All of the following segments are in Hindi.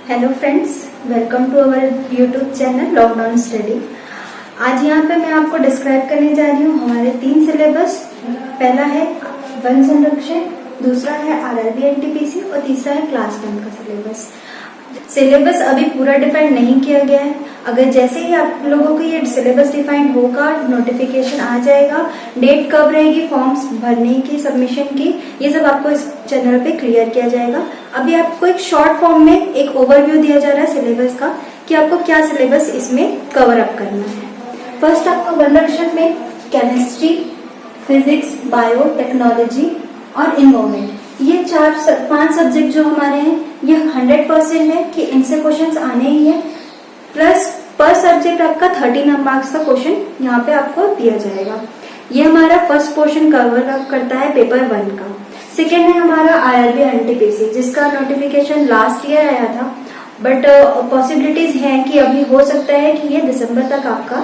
Hello friends, welcome to our YouTube channel lockdown study. आज यहाँ पे मैं आपको डिस्क्राइब करने जा रही हूँ हमारे 3 सिलेबस। पहला है वन संरक्षण, दूसरा है आरआरबी एनटीपीसी और तीसरा है क्लास 10 का सिलेबस। सिलेबस अभी पूरा डिफाइन नहीं किया गया है। अगर जैसे ही आप लोगों को ये सिलेबस डिफाइन होगा, नोटिफिकेशन आ जाएगा, डेट कब रहेगी फॉर्म्स भरने की, सबमिशन की, ये सब आपको इस चैनल पे क्लियर किया जाएगा। अभी आपको एक शॉर्ट फॉर्म में एक ओवरव्यू दिया जा रहा है सिलेबस का कि आपको क्या सिलेबस इसमें कवर अप करना है। फर्स्ट आपको वन रक्षक में केमिस्ट्री, फिजिक्स, बायो टेक्नोलॉजी और इन्वायरमेंट, ये 4-5 सब्जेक्ट जो हमारे हैं ये 100% है कि इनसे क्वेश्चंस आने ही है। प्लस पर सब्जेक्ट आपका 30 मार्क्स का क्वेश्चन यहाँ पे आपको दिया जाएगा। ये हमारा फर्स्ट पोर्शन कवर अप करता है पेपर 1 का। सेकेंड है हमारा आरआरबी एनटीपीसी, जिसका नोटिफिकेशन लास्ट ईयर आया था, बट पॉसिबिलिटीज है कि अभी हो सकता है कि ये दिसंबर तक आपका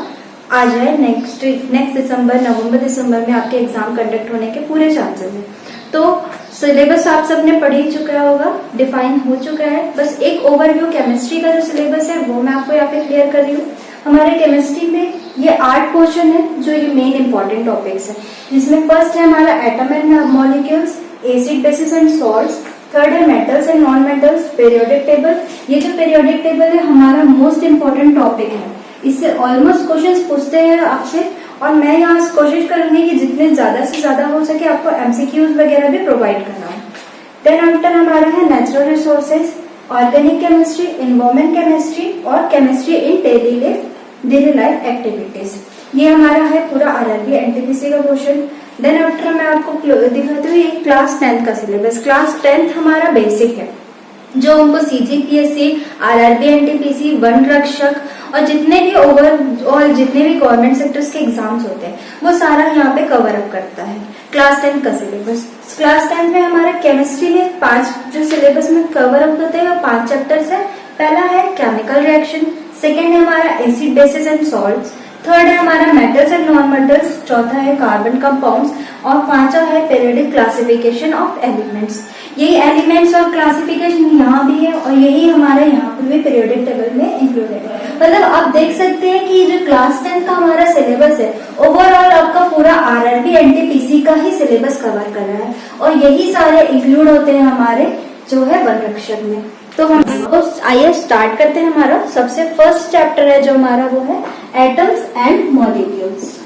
आ जाए। नेक्स्ट दिसंबर, नवंबर दिसंबर में आपके एग्जाम कंडक्ट होने के पूरे चांसेस हैं। तो सिलेबस आप सबने पढ़ ही चुका होगा, डिफाइन हो चुका है। बस एक ओवरव्यू केमिस्ट्री का जो सिलेबस है वो मैं आपको यहाँ पे क्लियर कर रही हूँ। हमारे केमिस्ट्री में ये 8 क्वेश्चन है जो ये मेन इंपॉर्टेंट टॉपिक्स है, जिसमें फर्स्ट है हमारा atom and molecules, acid bases and salts. Third है metals and non metals, periodic table. ये जो पीरियोडिक टेबल है हमारा मोस्ट इंपॉर्टेंट टॉपिक है, इससे ऑलमोस्ट क्वेश्चंस पूछते हैं आपसे, और मैं यहाँ कोशिश करूंगी कि जितने ज्यादा से ज्यादा हो सके आपको एमसीक्यूज वगैरह भी प्रोवाइड कराऊं। देन आफ्टर हमारा है natural resources, organic chemistry, environment chemistry और chemistry in daily life activities. ये हमारा है पूरा आरआरबी एनटीपीसी का पोर्शन। देन आफ्टर मैं आपको दिखाती हूँ ये क्लास 10 का सिलेबस। क्लास 10 हमारा बेसिक है, जो हमको सीजीपीएससी, आरआरबी एनटीपीसी, वन रक्षक और जितने भी गवर्नमेंट सेक्टर्स के एग्जाम्स होते हैं वो सारा यहाँ पे कवर अप करता है क्लास 10 का सिलेबस। क्लास 10 में हमारा केमिस्ट्री में 5 जो सिलेबस में कवर अप होते हैं वो 5 चैप्टर्स है। पहला है केमिकल रिएक्शन, सेकेंड है हमारा acid bases and salts, third है हमारा मेटल्स एंड नॉन मेटल्स, चौथा है कार्बन कंपाउंड्स और पांचवा है पीरियोडिक क्लासिफिकेशन ऑफ एलिमेंट्स। यही एलिमेंट्स और क्लासिफिकेशन यहाँ भी है और यही हमारे यहाँ पर भी पीरियोडिक टेबल में इंक्लूडेड है। मतलब आप देख सकते हैं कि जो क्लास 10 का हमारा सिलेबस है ओवरऑल आपका पूरा आरआरबी एनटीपीसी का ही सिलेबस कवर कर रहा है, और यही सारे इंक्लूड होते हैं हमारे जो है वन रक्षक में। तो हम आइए स्टार्ट करते हैं। हमारा सबसे फर्स्ट चैप्टर है जो हमारा वो है एटम्स एंड मॉलिक्यूल्स।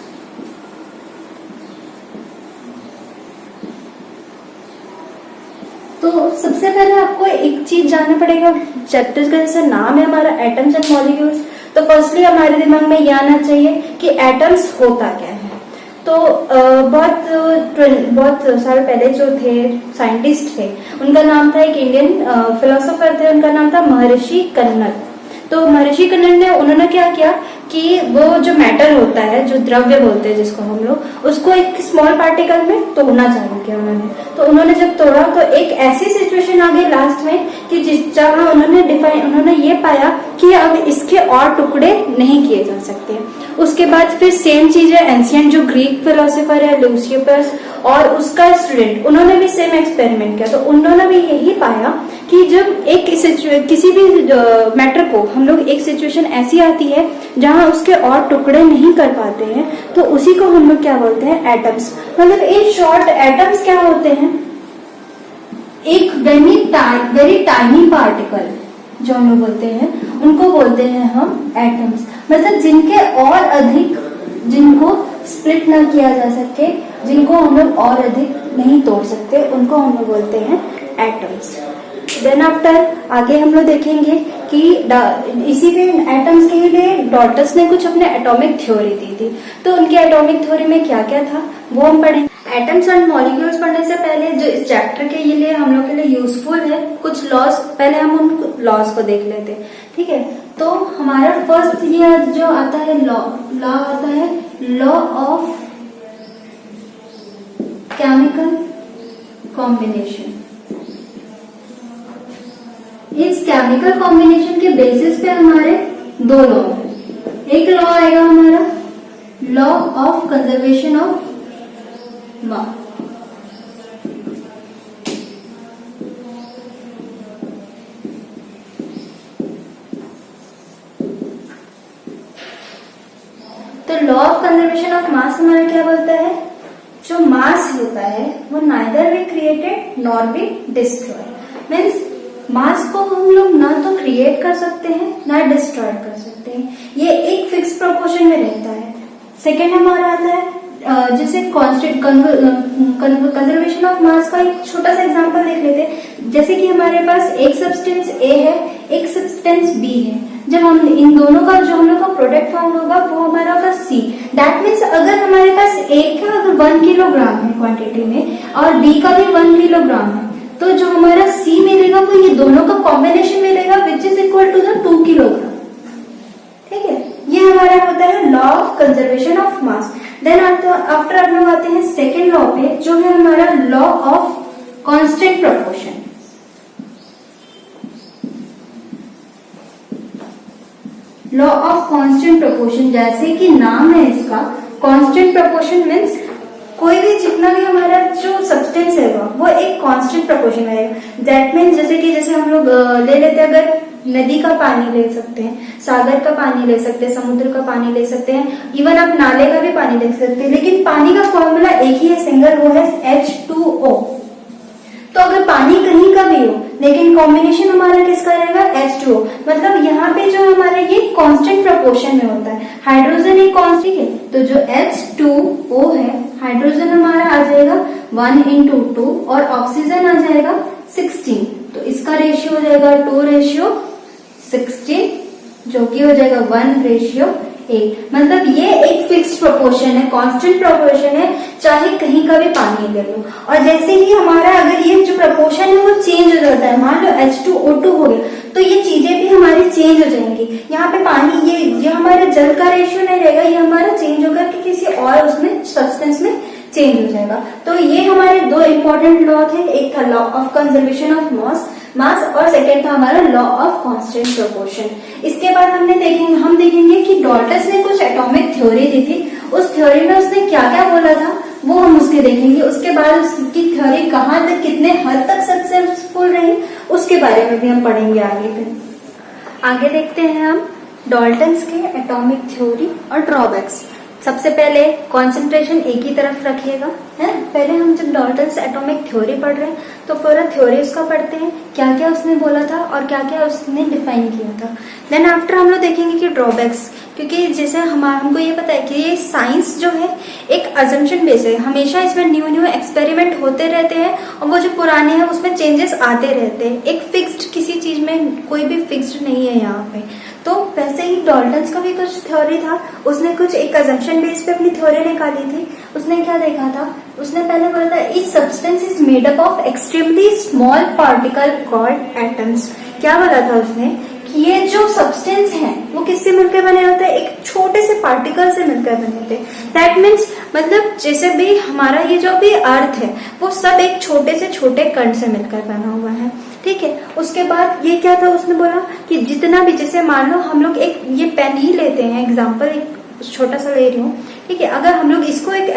तो सबसे पहले आपको एक चीज जानना पड़ेगा, चैप्टर का जैसे नाम है हमारा एटम्स एंड मॉलिक्यूल्स, तो फर्स्टली हमारे दिमाग में ये आना चाहिए कि एटम्स होता क्या है। तो बहुत साल पहले जो थे साइंटिस्ट थे, उनका नाम था, एक इंडियन फिलोसोफर थे, उनका नाम था महर्षि कन्नद। तो महर्षि कन्नद ने उन्होंने क्या किया कि वो जो मैटर होता है, जो द्रव्य बोलते हैं जिसको हम लोग, उसको एक स्मॉल पार्टिकल में तोड़ना चालू किया उन्होंने। तो उन्होंने जब तोड़ा तो एक ऐसी सिचुएशन आ गई लास्ट में कि जहाँ उन्होंने ये पाया कि अब इसके और टुकड़े नहीं किए जा सकते। उसके बाद फिर सेम चीज है एंशिएंट जो ग्रीक फिलोसोफर है ल्यूसियस और उसका स्टूडेंट, उन्होंने भी सेम एक्सपेरिमेंट किया। तो उन्होंने भी यही पाया कि जब किसी भी मैटर को हम लोग एक सिचुएशन ऐसी आती है जहां उसके और टुकड़े नहीं कर पाते हैं, तो उसी को हम लोग क्या बोलते हैं, एटम्स। मतलब इन शॉर्ट एटम्स क्या होते हैं, एक वेरी टाइनी पार्टिकल जो हम लोग बोलते हैं उनको बोलते हैं हम एटम्स। मतलब जिनके और अधिक, जिनको स्प्लिट ना किया जा सके, जिनको हम लोग और अधिक नहीं तोड़ सकते, उनको हम लोग बोलते हैं एटम्स। देन आफ्टर आगे हम लोग देखेंगे कि इसी में एटम्स के लिए डॉल्टन ने कुछ अपने एटॉमिक थ्योरी दी थी। तो उनकी एटॉमिक थ्योरी में क्या क्या था वो हम पढ़ेंगे। एटम्स एंड मॉलिक्यूल्स पढ़ने से पहले जो इस चैप्टर के लिए हम लोग के लिए यूजफुल है कुछ लॉज, पहले हम उन लॉज को देख लेते हैं, ठीक है। तो हमारा फर्स्ट ये जो आता है लॉ आता है लॉ ऑफ केमिकल कॉम्बिनेशन। इस केमिकल कॉम्बिनेशन के बेसिस पे हमारे 2 लॉ है। एक लॉ आएगा हमारा law of conservation of mass, तो law of conservation of mass हमारा क्या बोलता है, जो मास होता है वो neither be created nor be destroyed. Means mass को हम लोग ना तो क्रिएट कर सकते हैं ना डिस्ट्रॉय कर सकते हैं, ये एक फिक्स प्रोपोर्शन में रहता है। सेकेंड हमारा आता है जैसे कांस्टेंट कंजर्वेशन ऑफ मास का एक छोटा सा एग्जांपल देख लेते हैं। जैसे कि हमारे पास एक सब्सटेंस ए है, एक सब्सटेंस बी है। जब हम इन दोनों का जो हम लोग का प्रोडक्ट फाउंड होगा वो हमारा होगा सी। दैट मीन्स अगर हमारे पास ए का अगर 1 किलोग्राम है क्वांटिटी में और बी का भी 1 किलोग्राम है, तो जो हमारा सी मिलेगा वो ये दोनों का कॉम्बिनेशन मिलेगा which is equal to the 2 kilogram. ठीक है, ये हमारा होता है law of conservation of mass. Then after हम लोग आते हैं सेकेंड लॉ पे, जो है हमारा law of constant proportion. Law of constant proportion, जैसे कि नाम है इसका कांस्टेंट प्रोपोर्शन मीन्स कोई भी जितना भी हमारा जो सब्सटेंस है वो एक कांस्टेंट प्रोपोर्शन में रहेगा। दैट मीन्स जैसे हम लोग ले लेते हैं, अगर नदी का पानी ले सकते हैं, सागर का पानी ले सकते हैं, समुद्र का पानी ले सकते हैं, इवन आप नाले का भी पानी ले सकते हैं, लेकिन पानी का फॉर्मूला एक ही है सिंगल, वो है H2O। तो अगर पानी कहीं का भी हो लेकिन कॉम्बिनेशन हमारा किसका रहेगा, H2O। मतलब यहाँ पे जो हमारा ये कांस्टेंट प्रोपोर्शन में होता है। हाइड्रोजन एक कांस्टेंट है, तो जो H2O है हाइड्रोजन हमारा आ जाएगा 1:2 और ऑक्सीजन आ जाएगा 16। तो इसका रेशियो हो जाएगा 2:16, जो कि हो जाएगा 1:8। मतलब ये एक फिक्स्ड प्रोपोर्शन है, कांस्टेंट प्रोपोर्शन है, चाहे कहीं का भी पानी ले लो। और जैसे ही हमारा अगर ये जो प्रोपोर्शन है वो चेंज हो जाता है, मान लो H2O2 हो गया, तो ये चीजें भी हमारी चेंज हो जाएंगी। यहाँ पे पानी ये हमारा जल का रेशियो नहीं रहेगा, ये हमारा चेंज होकर के किसी और उसमें सब्सटेंस में चेंज हो जाएगा। तो ये हमारे दो इंपॉर्टेंट लॉ थे, एक था लॉ ऑफ कंजर्वेशन ऑफ मास और सेकेंड था हमारा लॉ ऑफ कांस्टेंट प्रोपोर्शन। इसके बाद हम देखेंगे कि डॉल्टन ने कुछ एटॉमिक थ्योरी दी थी, उस थ्योरी में उसने क्या क्या बोला था वो हम उसके देखेंगे। उसके बाद उसकी थ्योरी कहाँ तक कितने हद तक सक्सेसफुल रही उसके बारे में भी हम पढ़ेंगे आगे देखते हैं हम डॉल्टन्स के एटॉमिक थ्योरी और ड्रॉबैक्स। सबसे पहले कंसंट्रेशन एक ही तरफ रखिएगा, है। पहले हम जब डॉल्टन्स एटॉमिक थ्योरी पढ़ रहे हैं तो पूरा थ्योरी उसका पढ़ते हैं, क्या क्या उसने बोला था और क्या क्या उसने डिफाइन किया था। देन आफ्टर हम लोग देखेंगे कि ड्रॉबैक्स, क्योंकि जैसे हमको ये पता है कि ये साइंस जो है एक अजम्पशन बेस है, हमेशा इसमें न्यू एक्सपेरिमेंट होते रहते हैं और वो जो पुराने हैं उसमें चेंजेस आते रहते हैं। एक फिक्स्ड किसी चीज में कोई भी फिक्स्ड नहीं है यहाँ पे। तो वैसे ही डॉल्टन्स का भी कुछ थ्योरी था, उसने कुछ एक अजम्पशन बेस पे अपनी थ्योरी निकाली थी। उसने क्या देखा था, उसने पहले बोला था etch substance is made up of extremely small particle called atoms. क्या बोला था उसने कि ये जो सब्सटेंस है वो किससे मिलकर बने होते हैं, एक छोटे से पार्टिकल से मिलकर बने होते हैं। दैट मीन्स मतलब जैसे भी हमारा ये जो भी अर्थ है वो सब एक छोटे से छोटे कण से मिलकर बना हुआ है, ठीक है। उसके बाद ये क्या था, उसने बोला कि जितना भी, जैसे मान लो हम लोग एक ये पेन ही लेते हैं, एग्जाम्पल एक छोटा सा ले रही हूँ, ठीक है। अगर हम लोग इसको एक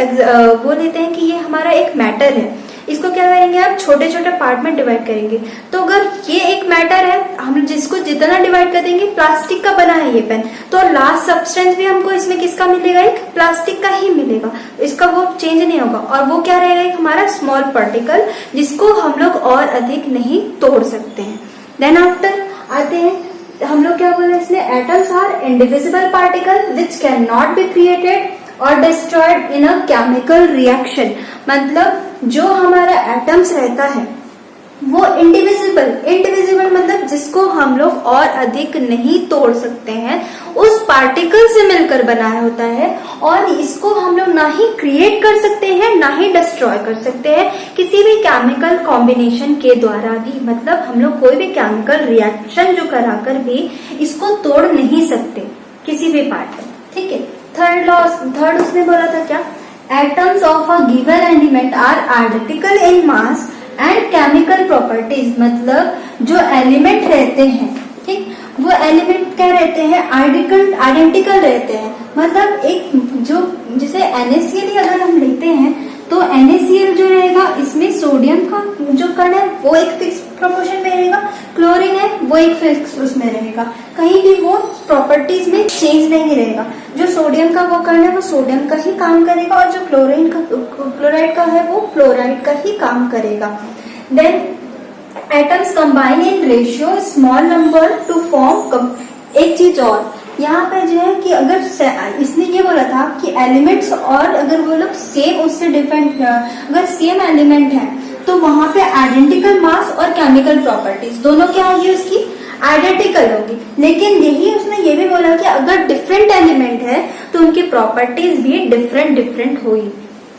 वो लेते हैं कि ये हमारा एक मैटर है, इसको क्या करेंगे आप छोटे छोटे पार्ट में डिवाइड करेंगे। तो अगर ये एक मैटर है, हम जिसको जितना डिवाइड कर देंगे, प्लास्टिक का बना है ये पेन, तो लास्ट सब्सटेंस भी हमको इसमें किसका मिलेगा, एक प्लास्टिक का ही मिलेगा, इसका वो चेंज नहीं होगा। और वो क्या रहेगा, एक हमारा स्मॉल पार्टिकल जिसको हम लोग और अधिक नहीं तोड़ सकते हैं। देन आफ्टर आते हैं हम लोग क्या बोले इसने, atoms are indivisible particle which can not be created और destroyed in a chemical reaction. मतलब जो हमारा एटम्स रहता है वो इंडिविजिबल मतलब जिसको हम लोग और अधिक नहीं तोड़ सकते हैं, उस पार्टिकल से मिलकर बना होता है। और इसको हम लोग ना ही क्रिएट कर सकते हैं ना ही डिस्ट्रॉय कर सकते हैं किसी भी केमिकल कॉम्बिनेशन के द्वारा भी। मतलब हम लोग कोई भी केमिकल रिएक्शन जो कराकर भी इसको तोड़ नहीं सकते किसी भी पार्ट में, ठीक है। थर्ड उसने बोला था क्या, atoms of a given element are identical in mass and chemical properties. मतलब जो एलिमेंट रहते हैं, ठीक, वो एलिमेंट क्या रहते हैं, आइडेंटिकल रहते हैं। मतलब एक जो जैसे NaCl अगर हम लेते हैं तो NaCl जो रहेगा इसमें सोडियम का जो कण है वो एक फिक्स प्रोपोर्शन में रहेगा। क्लोरीन है वो एक फिक्स उसमें रहेगा, कहीं भी वो प्रॉपर्टीज में चेंज नहीं रहेगा। जो सोडियम का वो कण है वो सोडियम का ही काम करेगा और जो क्लोराइड का है वो क्लोराइड का ही काम करेगा। Then atoms combine in ratio small number to form. एक चीज और यहाँ पे जो है कि अगर इसने ये बोला था कि एलिमेंट्स और अगर वो लोग सेम उससे डिफरेंट, अगर सेम एलिमेंट है तो वहां पे आइडेंटिकल मास और केमिकल प्रॉपर्टीज दोनों क्या होगी, उसकी आइडेंटिकल होगी। लेकिन यही उसने ये भी बोला कि अगर डिफरेंट एलिमेंट है तो उनकी प्रॉपर्टीज भी डिफरेंट होगी,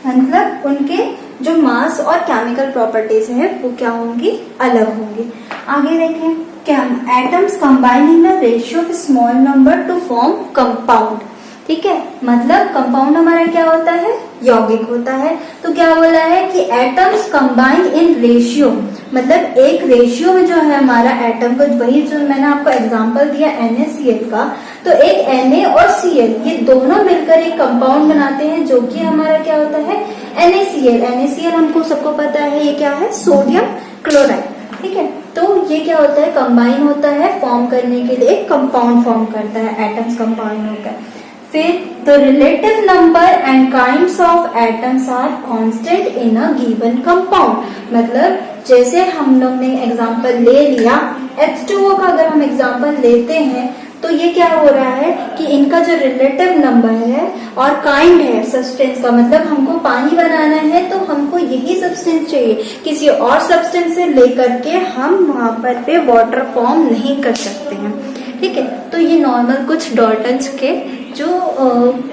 मतलब उनके जो मास और केमिकल प्रॉपर्टीज है वो क्या होंगी, अलग होंगी। आगे देखें, atoms combine in a ratio of small number to form compound. ठीक है, मतलब कंपाउंड हमारा क्या होता है, यौगिक होता है। तो क्या बोला है कि एटम्स कंबाइन इन रेशियो, मतलब एक रेशियो में जो है हमारा एटम को, वही जो मैंने आपको एग्जांपल दिया NaCl का, तो एक Na और Cl ये दोनों मिलकर एक कंपाउंड बनाते हैं जो कि हमारा क्या होता है, NaCl। NaCl हमको सबको पता है ये क्या है, सोडियम क्लोराइड। ठीक है, तो ये क्या होता है, कंबाइन होता है फॉर्म करने के लिए, एक कंपाउंड फॉर्म करता है, एटम्स कंबाइन होकर। फिर the relative number and kinds of atoms are constant in a given compound. मतलब जैसे हम लोग ने एग्जांपल ले लिया H2O का, अगर हम एग्जांपल लेते हैं तो ये क्या हो रहा है कि इनका जो रिलेटिव नंबर है और काइंड है सब्सटेंस का, मतलब हमको पानी बनाना है तो हमको यही सब्सटेंस चाहिए, किसी और सब्सटेंस से लेकर के हम वहां पर पे वाटर फॉर्म नहीं कर सकते हैं। ठीक है, तो ये नॉर्मल कुछ डॉल्टन्स के जो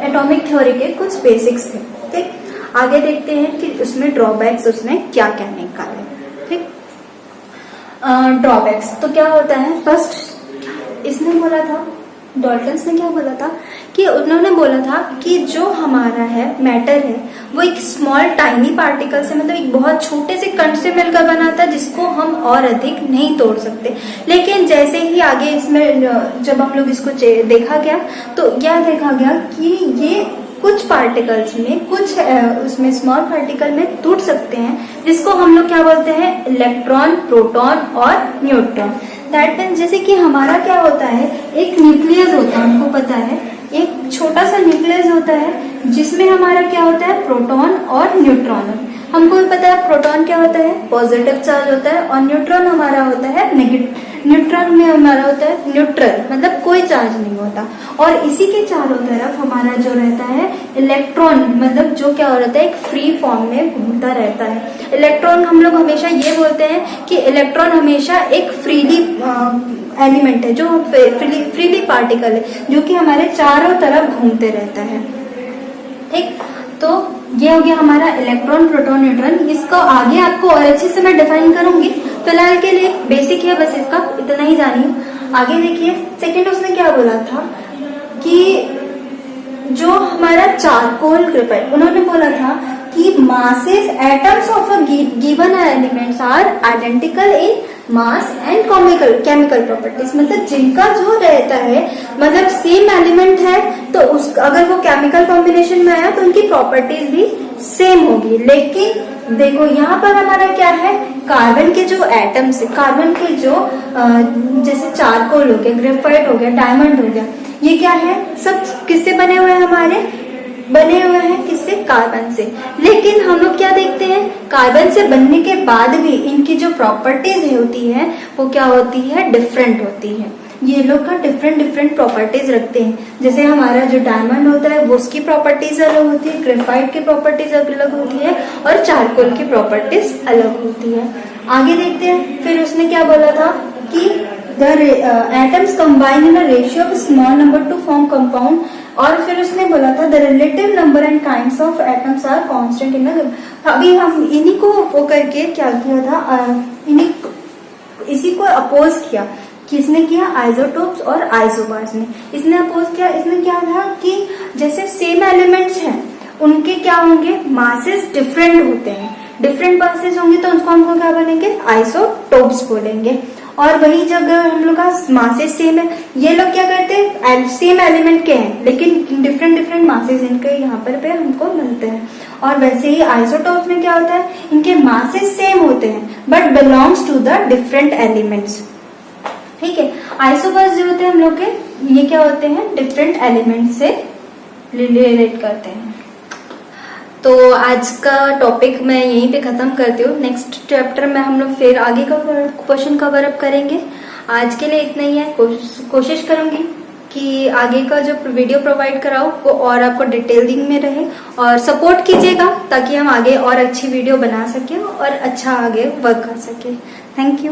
एटॉमिक थ्योरी के कुछ बेसिक्स थे। ठीक, आगे देखते हैं कि उसमें ड्रॉबैक्स उसने क्या क्या निकाले। ठीक, ड्रॉबैक्स तो क्या होता है, फर्स्ट इसने बोला था, डॉल्टन्स ने क्या बोला था कि उन्होंने बोला था कि जो हमारा है मैटर है वो एक स्मॉल टाइनी पार्टिकल से, मतलब एक बहुत छोटे से कण से मिलकर बना था जिसको हम और अधिक नहीं तोड़ सकते। लेकिन जैसे ही आगे इसमें जब हम लोग इसको देखा गया तो क्या देखा गया कि ये कुछ पार्टिकल्स में, कुछ उसमें स्मॉल पार्टिकल में टूट सकते हैं, जिसको हम लोग क्या बोलते हैं, इलेक्ट्रॉन, प्रोटॉन और न्यूट्रॉन। दैट मीन्स जैसे कि हमारा क्या होता है, एक न्यूक्लियस होता है, हमको पता है एक छोटा सा न्यूक्लियस होता है जिसमें हमारा क्या होता है, प्रोटॉन और न्यूट्रॉन। हमको भी पता है प्रोटॉन क्या होता है, पॉजिटिव चार्ज होता है, और न्यूट्रॉन हमारा होता है नेगेटिव। न्यूट्रॉन में हमारा होता है न्यूट्रल, मतलब कोई चार्ज नहीं होता। और इसी के चारों तरफ हमारा जो रहता है इलेक्ट्रॉन, मतलब जो क्या रहता है, एक फ्री फॉर्म में घूमता रहता है। इलेक्ट्रॉन हम लोग हमेशा ये बोलते हैं कि इलेक्ट्रॉन हमेशा एक फ्रीली एलिमेंट है, जो फ्रीली पार्टिकल है, जो कि हमारे चारों तरफ घूमते रहता है। ठीक, तो ये हो गया हमारा इलेक्ट्रॉन, प्रोटॉन, न्यूट्रॉन। इसको आगे आपको और अच्छे से मैं डिफाइन करूंगी, फिलहाल के लिए बेसिक है बस, इसका इतना ही जानिए। आगे देखिए, सेकंड उसने क्या बोला था कि जो हमारा चारकोल ग्रेफाइट, उन्होंने बोला था कि masses atoms of a given elements are identical in mass and chemical properties, मतलब जिनका जो रहता है, मतलब सेम एलिमेंट है तो अगर वो केमिकल कॉम्बिनेशन में आया तो उनकी प्रॉपर्टीज भी सेम होगी। लेकिन देखो यहाँ पर हमारा क्या है, कार्बन के जो एटम्स, कार्बन के जो जैसे चारकोल हो गया, ग्रेफाइट हो गया, डायमंड हो गया, ये क्या है, सब किससे बने हुए हैं, हमारे बने हुए हैं किससे, कार्बन से। लेकिन हम लोग क्या देखते हैं, कार्बन से बनने के बाद भी इनकी जो प्रॉपर्टीज होती है वो क्या होती है, डिफरेंट होती है। ये लोग का डिफरेंट प्रॉपर्टीज रखते हैं। जैसे हमारा जो डायमंड होता है वो उसकी प्रॉपर्टीज अलग होती है, ग्रेफाइट की प्रॉपर्टीज अलग होती है, और चारकोल की प्रॉपर्टीज अलग होती है। आगे देखते हैं, फिर उसने क्या बोला था कि the atoms combine in a ratio of small number to form compound, और फिर उसने बोला था the relative number and kinds of atoms are constant in. अभी हम इन्हीं को वो करके क्या किया था, इसी को अपोज किया। किसने किया, आइसोटोप्स और आइसोबार्स ने। इसने अपोज किया, इसमें क्या था कि जैसे सेम एलिमेंट्स हैं उनके क्या होंगे, मासेस डिफरेंट होते हैं, डिफरेंट मासेस होंगे तो उनको हमको क्या बोलेंगे, आइसोटोप्स बोलेंगे। और वही जगह हम लोग का मासेस सेम है, ये लोग क्या करते हैं सेम एलिमेंट के हैं लेकिन डिफरेंट डिफरेंट मासेस इनके यहाँ पर पे हमको मिलते हैं। और वैसे ही आइसोटोप में क्या होता है, इनके मासेस सेम होते हैं but belongs to the different elements. ठीक है, आइसोबर्स जो होते हैं हम लोग के, ये क्या होते हैं डिफरेंट एलिमेंट से रिलेट करते हैं। तो आज का टॉपिक मैं यहीं पे खत्म करती हूँ। नेक्स्ट चैप्टर में हम लोग फिर आगे का क्वेश्चन कवर अप करेंगे। आज के लिए इतना ही है। कोशिश करूंगी कि आगे का जो वीडियो प्रोवाइड कराऊं वो और आपको डिटेलिंग में रहे, और सपोर्ट कीजिएगा ताकि हम आगे और अच्छी वीडियो बना सकें और अच्छा आगे वर्क कर सके। Thank you.